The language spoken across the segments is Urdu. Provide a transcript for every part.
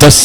10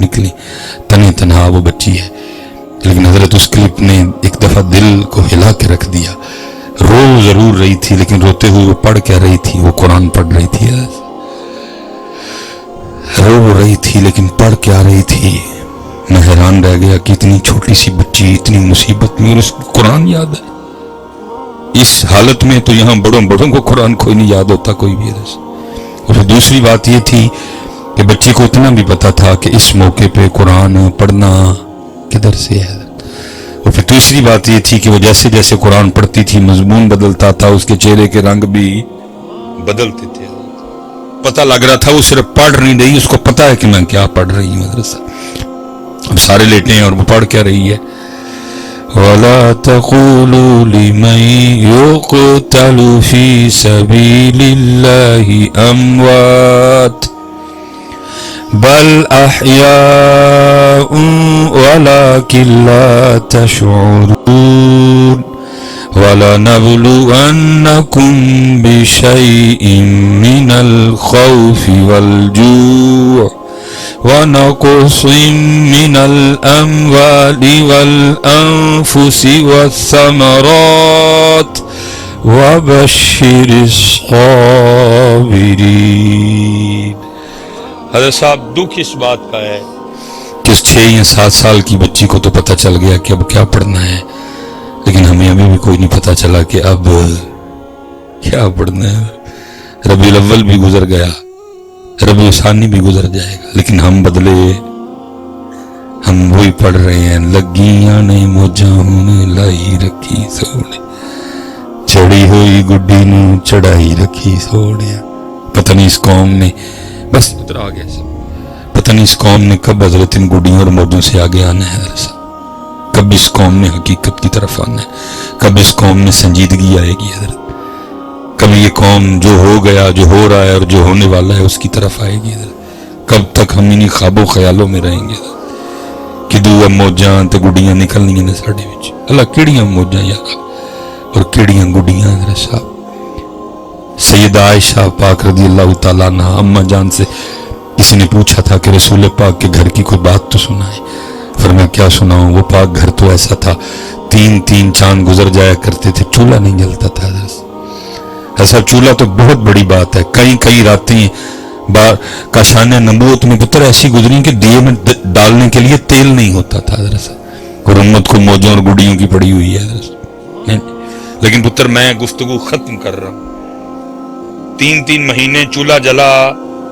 نکلی، تنی تنہا وہ بچی ہے، لیکن حضرت اس کلپ نے ایک دفعہ دل کو ہلا کے رکھ دیا. رو ضرور رہی تھی لیکن روتے ہوئے وہ پڑھ کیا رہی تھی؟ وہ قرآن پڑھ رہی تھی. رو رہی تھی لیکن پڑھ کیا رہی تھی؟ میں حیران رہ گیا کہ اتنی چھوٹی سی بچی اتنی مصیبت میں اور اس کو قرآن یاد ہے. اس حالت میں تو یہاں بڑوں کو قرآن کوئی نہیں یاد ہوتا کوئی بھی. اور پھر دوسری بات یہ تھی کہ بچی کو اتنا بھی پتا تھا کہ اس موقع پہ قرآن پڑھنا کدھر سے ہے. اور پھر دوسری بات یہ تھی کہ وہ جیسے جیسے قرآن پڑھتی تھی مضمون بدلتا تھا، اس کے چہرے کے رنگ بھی بدلتے تھے. پتہ لگ رہا تھا وہ صرف پڑھ نہیں رہی، اس کو پتا ہے کہ میں کیا پڑھ رہی ہوں. مدرسہ اب سارے لیٹے ہیں اور وہ پڑھ کیا رہی ہے؟ وَلَا تَقُولُوا لِمَن يُقْتَلُ فِي سَبِيلِ اللَّهِ أَمْوَاتٌ بَلْ أَحْيَاءٌ وَلَكِنْ لَا تَشْعُرُونَ وَلَنَبْلُوَنَّكُمْ بِشَيْءٍ مِّنَ الْخَوْفِ وَالْجُوعِ وَنَقْصٍ مِّنَ الْأَمْوَالِ وَالْأَنفُسِ وَالثَّمَرَاتِ وَبَشِّرِ الصَّابِرِينَ. حضرت صاحب دکھ اس بات کا ہے کہ اس 6 یا 7 سال کی بچی کو تو پتہ چل گیا کہ اب کیا پڑھنا ہے، لیکن ہمیں ابھی بھی کوئی نہیں پتہ چلا کہ اب کیا پڑھنا ہے. ربیع الاول بھی گزر گیا، ربیع ثانی بھی گزر جائے گا، لیکن ہم بدلے ہم وہی پڑھ رہے ہیں. لگیاں نے موجاں ہوں لائی رکھی سونے، چڑھی ہوئی گڈی نو چڑھائی رکھی سونے. پتہ نہیں اس قوم نے بس ادھر آ گیا سب. پتہ نہیں اس قوم نے کب حضرت ان گڈیوں اور موجوں سے آگے آنا ہے. کب اس قوم نے حقیقت کی طرف آنا ہے، کب اس قوم میں سنجیدگی آئے گی حضرت. کب یہ قوم جو ہو گیا، جو ہو رہا ہے اور جو ہونے والا ہے اس کی طرف آئے گی حضرت. کب تک ہم انہی خواب و خیالوں میں رہیں گے کہ دو موجاں تے گڈیاں نکلنیاں نے ساڈے وچ. اللہ کیڑیاں موجاں یار اور کیڑیاں گڈیاں حضرت صاحب. سیدہ عائشہ پاک رضی اللہ تعالیٰ عنہ اماں جان سے کسی نے پوچھا تھا کہ رسول پاک کے گھر کی کوئی بات تو سنائے. فرمایا کیا سناؤں؟ وہ پاک گھر تو ایسا تھا 3 چاند گزر جایا کرتے تھے، چولہا نہیں جلتا تھا. ایسا چولہا تو بہت بڑی بات ہے. کئی راتیں کاشان نبوت میں پتر ایسی گزری کہ دیے میں ڈالنے کے لیے تیل نہیں ہوتا تھا حضرت. اور امت کو موجوں اور گڈیوں کی پڑی ہوئی ہے حضرت. لیکن پتر میں گفتگو ختم کر رہا ہوں. 3 مہینے چولہا جلا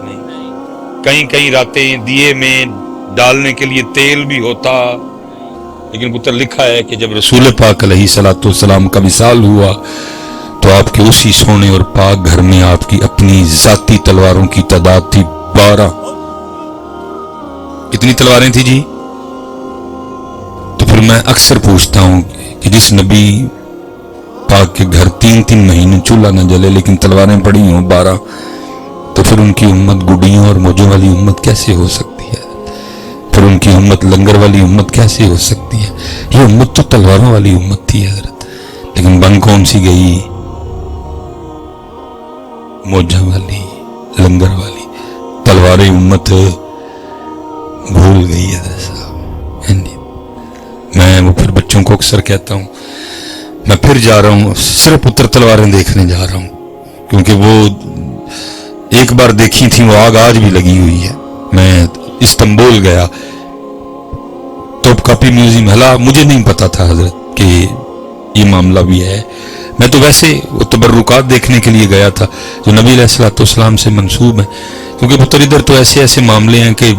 نہیں، کئی راتیں دیے میں ڈالنے کے لیے تیل بھی ہوتا. لیکن پتر لکھا ہے کہ جب رسول پاک علیہ الصلوۃ والسلام کا وصال ہوا تو آپ کے اسی سونے اور پاک گھر میں آپ کی اپنی ذاتی تلواروں کی تعداد تھی 12. کتنی تلواریں تھی جی؟ تو پھر میں اکثر پوچھتا ہوں کہ جس نبی پاک کے گھر 3 مہینے چولہا نہ جلے لیکن تلواریں پڑی ہوں 12، تو پھر ان کی امت گڈیوں اور موجوں والی امت کیسے ہو سکتی ہے؟ پھر ان کی امت لنگر والی امت کیسے ہو سکتی ہے؟ یہ امت تو تلواروں والی امت تھی حضرت. لیکن بن کون سی گئی؟ موجہ والی، لنگر والی. تلوار امت بھول گئی ہے حضرت صاحب. میں وہ پھر بچوں کو اکثر کہتا ہوں میں پھر جا رہا ہوں صرف پتر تلواریں دیکھنے جا رہا ہوں، کیونکہ وہ ایک بار دیکھی تھی وہ آگ آج بھی لگی ہوئی ہے. میں استنبول گیا توپ کاپی میوزیم، حالانکہ مجھے نہیں پتا تھا حضرت کہ یہ معاملہ بھی ہے. میں تو ویسے وہ تبرکات دیکھنے کے لیے گیا تھا جو نبی علیہ الصلوۃ والسلام سے منسوب ہیں، کیونکہ پتر ادھر تو ایسے معاملے ہیں کہ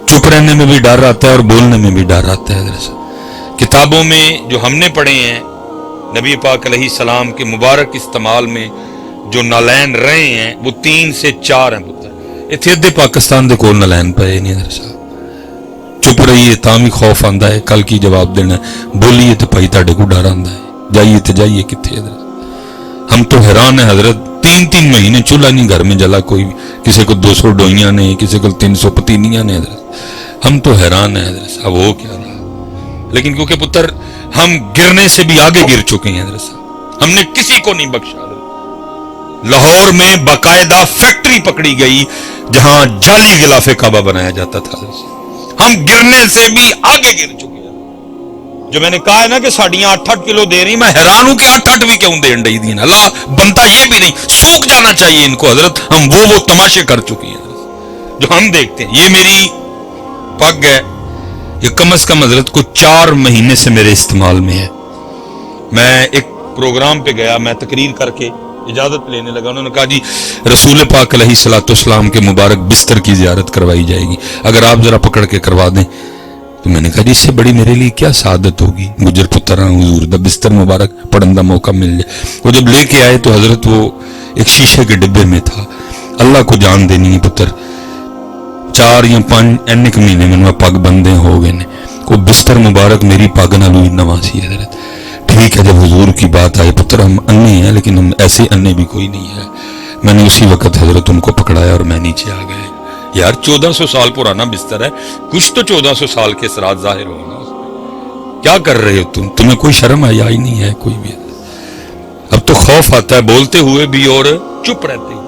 چپ رہنے میں بھی ڈر آتا ہے اور بولنے میں بھی ڈر آتا ہے حضرت. کتابوں میں جو ہم نے پڑھے ہیں نبی پاک علیہ السلام کے مبارک استعمال میں جو نالین رہے ہیں وہ 3 سے 4 ہیں پتر. اتنے ادھے پاکستان دے کول نالین پے نہیں حضرت صاحب. چپ رہیے تاں بھی خوف آندا ہے، کل کی جواب دینا ہے، بولیے تو بھائی تاڈے کو ڈر آندا ہے، جائیے تو جائیے کتنے حضرت. ہم تو حیران ہیں حضرت 3 مہینے چولہا نہیں گھر میں جلا کوئی بھی. کسی کو 200 ڈوئیاں نے، کسی کو 300 پتینیاں نے حضرت. ہم تو حیران ہیں حضرت صاحب ہو کیا رہا. لیکن کیونکہ پتر ہم گرنے سے بھی آگے گر چکے ہیں حضرت صاحب. ہم نے کسی کو نہیں بخشا. لاہور میں باقاعدہ فیکٹری پکڑی گئی جہاں جعلی غلاف کعبہ بنایا جاتا تھا. ہم گرنے سے بھی آگے گر چکے ہیں. جو میں نے کہا ہے نا کہ ساڑیاں 8-8 کلو دے رہی, میں حیران ہوں کہ 8-8 بھی کیوں دین رہی دین. اللہ بنتا یہ بھی نہیں, سوکھ جانا چاہیے ان کو حضرت. ہم وہ تماشے کر چکے ہیں جو ہم دیکھتے ہیں. یہ میری پگ ہے, یہ کم از کم حضرت کو 4 مہینے سے میرے استعمال میں ہے. میں ایک پروگرام پہ گیا, میں تقریر کر کے اجازت لینے لگا, انہوں نے کہا جی رسول پاک علیہ الصلوۃ والسلام کے مبارک بستر کی زیارت کروائی جائے گی, اگر آپ ذرا پکڑ کے کروا دیں. تو میں نے کہا جی اس سے بڑی میرے لیے کیا سعادت ہوگی, گجر پتر حضور دا بستر مبارک پڑھن دا موقع مل جائے. وہ جب لے کے آئے تو حضرت وہ ایک شیشے کے ڈبے میں تھا. اللہ کو جان دینی ہے پتر, 4 یا 5 اینک مہینے میں پگ بندے ہو گئے نے. وہ بستر مبارک میری پگ نالو نواسی حضرت. ٹھیک ہے, جب حضور کی بات آئی پتر ہم انے ہیں, لیکن ہم ایسے انے بھی کوئی نہیں ہے. میں نے اسی وقت حضرت ان کو پکڑایا اور میں نیچے آ گئے. یار 1400 سال پرانا بستر ہے, کچھ تو 1400 سال کے اثرات ظاہر ہوئے نا اس میں. کیا کر رہے ہو تمہیں کوئی شرم حیا ہی نہیں ہے کوئی بھی. اب تو خوف آتا ہے بولتے ہوئے بھی اور چپ رہتے ہیں.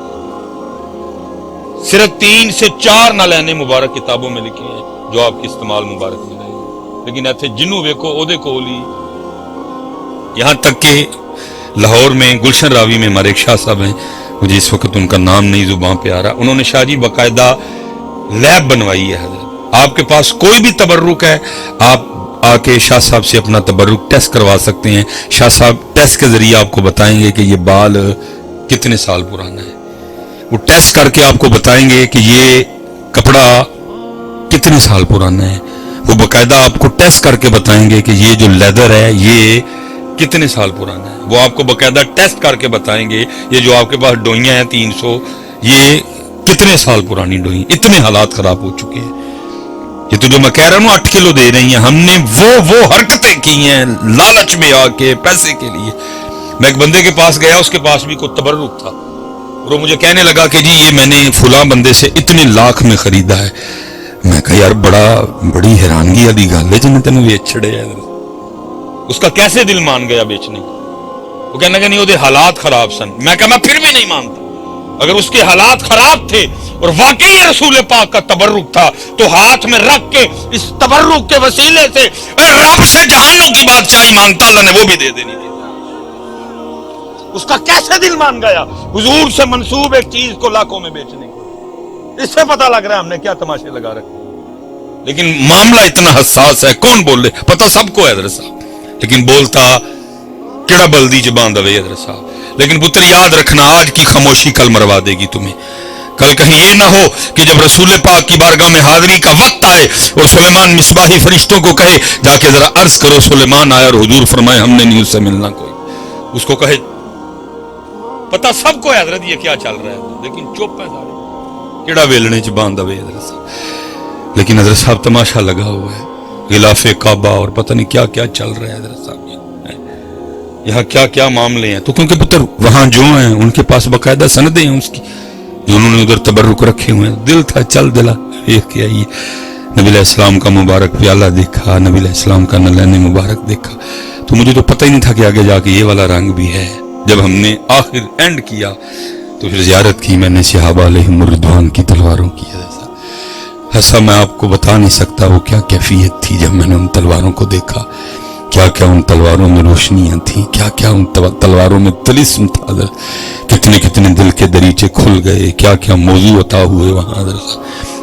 صرف 3 سے 4 نالین مبارک کتابوں میں لکھے ہیں جو آپ کے استعمال مبارک میں رہے, لیکن ایتھے جنوں ویکھو او دے کول ہی. یہاں تک کہ لاہور میں گلشن راوی میں ہمارے ایک شاہ صاحب ہیں, مجھے اس وقت ان کا نام نہیں زبان پہ آ رہا, انہوں نے شاہ جی باقاعدہ لیب بنوائی ہے حضرت. آپ کے پاس کوئی بھی تبرک ہے, آپ آ کے شاہ صاحب سے اپنا تبرک ٹیسٹ کروا سکتے ہیں. شاہ صاحب ٹیسٹ کے ذریعے آپ کو بتائیں گے کہ یہ بال کتنے سال پرانا ہے. وہ ٹیسٹ کر کے آپ کو بتائیں گے کہ یہ کپڑا کتنے سال پرانا ہے. وہ باقاعدہ آپ کو ٹیسٹ کر کے بتائیں گے کہ یہ جو لیدر ہے یہ کتنے سال پرانا ہے. وہ آپ کو باقاعدہ ٹیسٹ کر کے بتائیں گے یہ جو آپ کے پاس ڈوئیاں ہیں 300, یہ کتنے سال پرانی ڈوئی. اتنے حالات خراب ہو چکے ہیں. یہ تو جو میں کہہ رہا ہوں 8 کلو دے رہی ہیں, ہم نے وہ حرکتیں کی ہیں لالچ میں آ کے پیسے کے لیے. میں ایک بندے کے پاس گیا, اس کے پاس بھی کوئی تبرک تھا, اور وہ مجھے کہنے لگا کہ جی یہ میں نے فلاں بندے سے اتنے لاکھ میں خریدا ہے. میں کہا یار بڑی حیرانگی والی گل ہے جنہیں تینوں ویچ چھڑے ہے. اس کا کیسے دل مان گیا بیچنے کا؟ وہ کہنے لگا نہیں وہ دے حالات خراب سن. میں کہا میں پھر بھی نہیں مانتا. اگر اس کے حالات خراب تھے اور واقعی رسول پاک کا تبرک تھا تو ہاتھ میں رکھ کے اس تبرک کے وسیلے سے رب سے جہانوں کی بادشاہی مانگتا, اللہ نے وہ بھی دے دینی تھی. اس کا کیسے دل مان گیا حضور سے منسوب ایک چیز کو لاکھوں میں بیچنے کو؟ اس سے پتہ لگ رہا ہے ہم نے کیا تماشے لگا رکھے. لیکن معاملہ اتنا حساس ہے, کون بول رہے پتہ سب کو ہے حضرت صاحب, لیکن بولتا کیڑا بلدی چ باندھ ہوئے حضرت صاحب. لیکن پتر یاد رکھنا آج کی خاموشی کل مروا دے گی تمہیں. کل کہیں یہ نہ ہو کہ جب رسول پاک کی بارگاہ میں حاضری کا وقت آئے اور سلیمان مصباحی فرشتوں کو کہے جا کے ذرا عرض کرو سلیمان آیا, اور حضور فرمائے ہم نے نہیں اس سے ملنا کوئی. اس کو کہے پتہ سب کو ہے حضرت یہ کیا چل رہا ہے, لیکن چپ ہے سارے. کیڑا ویلنے چ باندھ ہوئے حضرت صاحب. لیکن حضرت صاحب تماشا لگا ہوا ہے, غلاف کعبہ اور پتہ نہیں کیا کیا چل رہا ہے حضرت صاحب. یہاں کیا کیا معاملے ہیں. تو کیونکہ پتر وہاں جو ہیں ان کے پاس باقاعدہ سندیں ہیں اس کی, جو انہوں نے ادھر تبرک رکھے ہوئے ہیں. دل تھا چل دلا دیکھ کے آئیے. نبی علیہ السلام کا مبارک پیالہ دیکھا, نبی علیہ السلام کا نلین مبارک دیکھا, تو مجھے تو پتہ ہی نہیں تھا کہ آگے جا کے یہ والا رنگ بھی ہے. جب ہم نے آخر اینڈ کیا تو پھر زیارت کی میں نے صحابہ علیہم الرضوان کی تلواروں کی. ایسا میں آپ کو بتا نہیں سکتا وہ کیا کیفیت تھی جب میں نے ان تلواروں کو دیکھا. کیا کیا ان تلواروں میں روشنیاں تھیں, کیا کیا ان تلواروں میں طلسم تھا. کتنے کتنے دل کے دریچے کھل گئے, کیا کیا موضوع عطا ہوئے وہاں.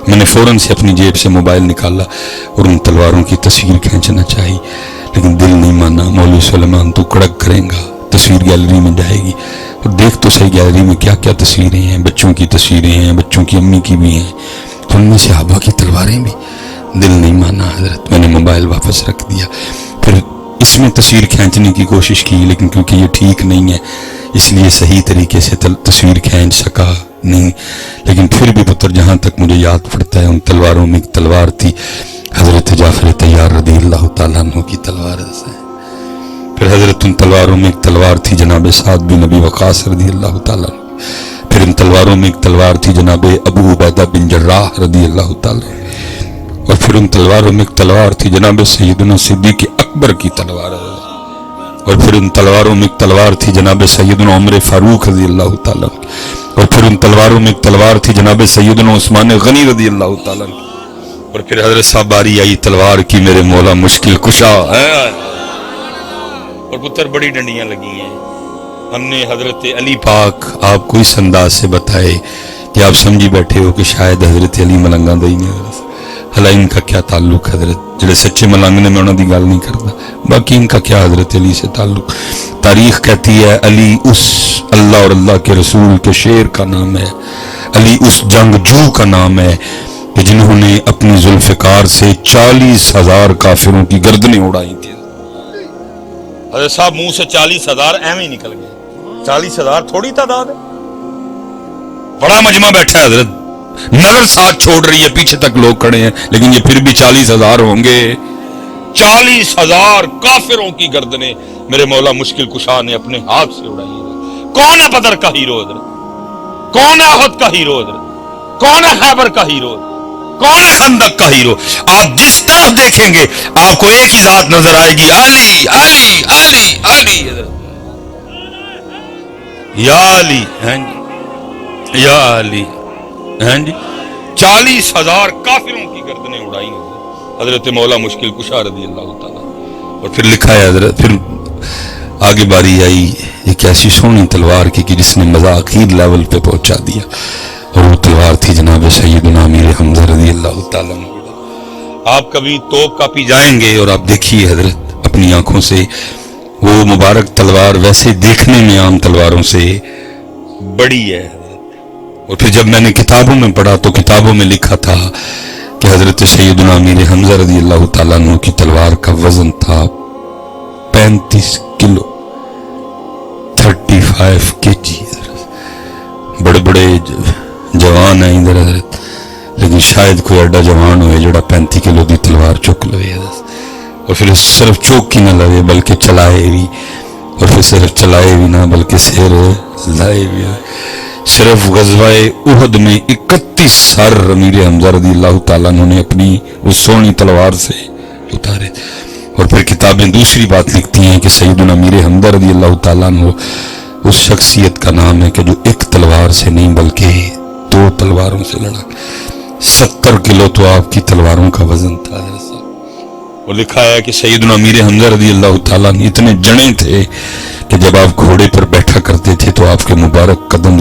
میں نے فوراً سے اپنی جیب سے موبائل نکالا اور ان تلواروں کی تصویر کھینچنا چاہی, لیکن دل نہیں مانا. مولوی سلیمان تو کڑک کریں گا, تصویر گیلری میں جائے گی, اور دیکھ تو صحیح گیلری میں کیا کیا تصویریں ہیں. بچوں کی تصویریں ہیں, بچوں کی امی کی بھی ہیں, تو ان میں صحابہ کی تلواریں بھی. دل نہیں مانا حضرت, میں نے موبائل واپس رکھ دیا. پھر اس میں تصویر کھینچنے کی کوشش کی, لیکن کیونکہ یہ ٹھیک نہیں ہے اس لیے صحیح طریقے سے تصویر کھینچ سکا نہیں. لیکن پھر بھی پتر جہاں تک مجھے یاد پڑتا ہے ان تلواروں میں ایک تلوار تھی حضرت جعفر طیار رضی اللہ تعالیٰ عنہ کی تلوار ہے. پھر حضرت ان تلواروں میں ایک تلوار تھی جناب سعد بن نبی وقاص رضی اللہ تعالیٰ عنہ. پھر ان تلواروں میں ایک تلوار تھی جناب ابو عبیدہ بن جراح رضی اللہ تعالیٰ. اور پھر ان تلواروں میں ایک تلوار تھی جناب سیدنا صدیق اکبر کی تلوار. اور پھر ان تلواروں میں ایک تلوار تھی جناب سیدنا عمر فاروق رضی اللہ تعالیٰ. اور پھر ان تلواروں میں ایک تلوار تھی جناب سیدنا عثمان غنی رضی اللہ تعالیٰ. اور پھر حضرت صاحب باری آئی تلوار کی میرے مولا مشکل کشا ہے، اور پتر بڑی ڈنڈیاں لگی ہیں. ہم نے حضرت علی پاک آپ کو اس انداز سے بتائے کہ آپ سمجھی بیٹھے ہو کہ شاید حضرت علی ملنگاں دئی نے. حالانکہ ان کا کیا تعلق حضرت جڑے سچے ملنگ نے، میں انہوں دی گل نہیں کرتا، باقی ان کا کیا حضرت علی سے تعلق. تاریخ کہتی ہے علی اس اللہ اور اللہ کے رسول کے شیر کا نام ہے، علی اس جنگجو کا نام ہے کہ جنہوں نے اپنی ذوالفقار سے 40,000 کافروں کی گردنیں اڑائی تھی. حضرت صاحب منہ سے 40,000 ایویں نکل گئے. 40,000 تھوڑی تعداد ہے. بڑا مجمع بیٹھا ہے حضرت، نظر ساتھ چھوڑ رہی ہے، پیچھے تک لوگ کھڑے ہیں، لیکن یہ پھر بھی 40,000 ہوں گے. 40,000 کافروں کی گردنیں میرے مولا مشکل کشا نے اپنے ہاتھ سے اڑائی. کون ہے بدر کا ہیرو حضرت؟ کون ہے احد کا ہیرو حضرت؟ کون ہے خیبر کا ہیرو؟ کون ہے خندق کا ہیرو؟ آپ جس طرف دیکھیں گے آپ کو ایک ہی ذات نظر آئے گی، علی علی علی علی حضرت. یا علی ہیں جی، یا علی ہیں جی. 40,000 کافروں کی گردنیں اڑائی حضرت مولا مشکل کشا رضی اللہ تعالیٰ. اور پھر لکھا ہے حضرت، پھر آگے باری آئی ایک ایسی سونی تلوار کی کہ جس نے مزہ اخیر لیول پہ پہنچا دیا، اور وہ تلوار تھی جناب سیدنا امیر حمزہ رضی اللہ تعالیٰ. آپ کبھی توپ کاپی جائیں گے اور آپ دیکھیے حضرت اپنی آنکھوں سے وہ مبارک تلوار ویسے دیکھنے میں عام تلواروں سے بڑی ہے. اور پھر جب میں نے کتابوں میں پڑھا تو کتابوں میں لکھا تھا کہ حضرت سیدنا امیر حمزہ رضی اللہ تعالیٰ عنہ کی تلوار کا وزن تھا 35 کلو، 35 kg. بڑے بڑے جوان ہیں ادھر حضرت، لیکن شاید کوئی ایڈا جوان ہوئے جڑا 35 کلو دی تلوار چک لوے اور پھر صرف چوک کی نہ لوے بلکہ چلائے بھی، اور پھر صرف چلائے بھی نہ بلکہ سیر لائے بھی. صرف غزوہ احد میں 31 سر امیر حمزہ رضی اللہ تعالیٰ عنہ نے اپنی اس سونی تلوار سے اتارے. اور پھر کتابیں دوسری بات لکھتی ہیں کہ سیدنا امیر حمزہ رضی اللہ تعالیٰ عنہ اس شخصیت کا نام ہے کہ جو ایک تلوار سے نہیں بلکہ 2 تلواروں سے لڑا. 70 کلو تو آپ کی تلواروں کا وزن تھا. اور لکھا ہے کہ سیدنا امیر حمزہ رضی اللہ تعالیٰ عنہ اتنے جنے تھے کہ جب آپ گھوڑے پر بیٹھا کرتے تھے تو آپ کے مبارک قدم